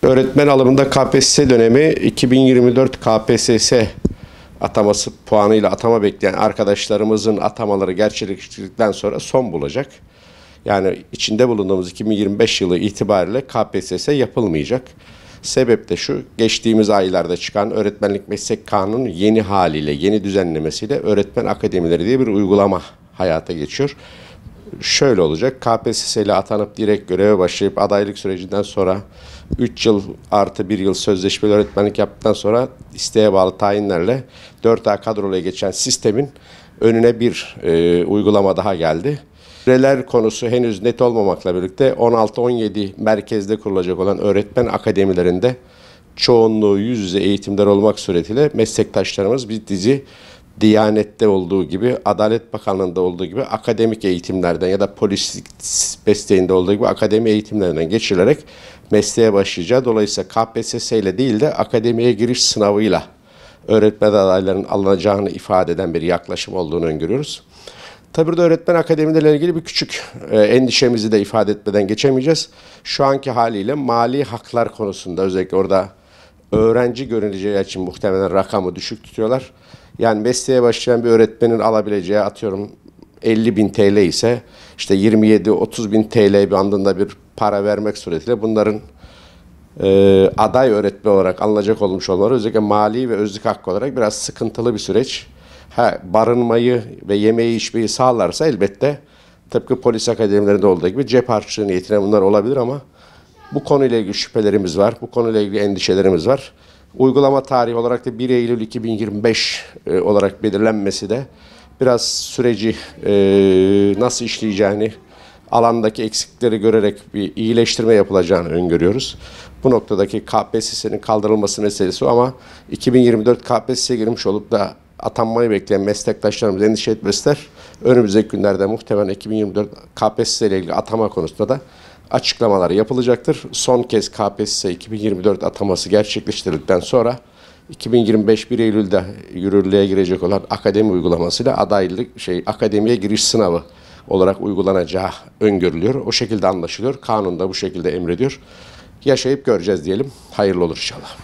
Öğretmen alımında KPSS dönemi 2024 KPSS ataması puanıyla atama bekleyen arkadaşlarımızın atamaları gerçekleştirdikten sonra son bulacak. Yani içinde bulunduğumuz 2025 yılı itibariyle KPSS yapılmayacak. Sebep de şu, geçtiğimiz aylarda çıkan Öğretmenlik Meslek Kanunu'nun yeni haliyle, yeni düzenlemesiyle öğretmen akademileri diye bir uygulama hayata geçiyor. Şöyle olacak, KPSS ile atanıp direkt göreve başlayıp adaylık sürecinden sonra 3 yıl artı 1 yıl sözleşmeli öğretmenlik yaptıktan sonra isteğe bağlı tayinlerle 4A kadroya geçen sistemin önüne bir uygulama daha geldi. Süreler konusu henüz net olmamakla birlikte 16-17 merkezde kurulacak olan öğretmen akademilerinde çoğunluğu yüz yüze eğitimler olmak suretiyle meslektaşlarımız bir dizi Diyanet'te olduğu gibi, Adalet Bakanlığı'nda olduğu gibi akademik eğitimlerden ya da polis mesleğinde olduğu gibi akademi eğitimlerinden geçirilerek mesleğe başlayacağı. Dolayısıyla KPSS ile değil de akademiye giriş sınavıyla öğretmen adaylarının alınacağını ifade eden bir yaklaşım olduğunu öngörüyoruz. Tabii burada öğretmen akademileriyle ilgili bir küçük endişemizi de ifade etmeden geçemeyeceğiz. Şu anki haliyle mali haklar konusunda özellikle orada öğrenci görüneceği için muhtemelen rakamı düşük tutuyorlar. Yani mesleğe başlayan bir öğretmenin alabileceği atıyorum 50.000 TL ise işte 27-30.000 TL bandında bir para vermek suretiyle bunların aday öğretmen olarak alınacak olmuş olmaları özellikle mali ve özlük hakkı olarak biraz sıkıntılı bir süreç. Barınmayı ve yemeği içmeyi sağlarsa elbette tıpkı polis akademilerinde olduğu gibi cep harçlığı niyetine bunlar olabilir ama bu konuyla ilgili şüphelerimiz var, bu konuyla ilgili endişelerimiz var. Uygulama tarihi olarak da 1 Eylül 2025 olarak belirlenmesi de biraz süreci nasıl işleyeceğini, alandaki eksikleri görerek bir iyileştirme yapılacağını öngörüyoruz. Bu noktadaki KPSS'nin kaldırılması meselesi o ama 2024 KPSS'ye girmiş olup da atanmayı bekleyen meslektaşlarımız endişe etmezler. Önümüzdeki günlerde muhtemelen 2024 KPSS ile ilgili atama konusunda da açıklamalar yapılacaktır. Son kez KPSS 2024 ataması gerçekleştirildikten sonra 2025 1 Eylül'de yürürlüğe girecek olan akademi uygulamasıyla akademiye giriş sınavı olarak uygulanacağı öngörülüyor. O şekilde anlaşılıyor. Kanun da bu şekilde emrediyor. Yaşayıp göreceğiz diyelim. Hayırlı olur inşallah.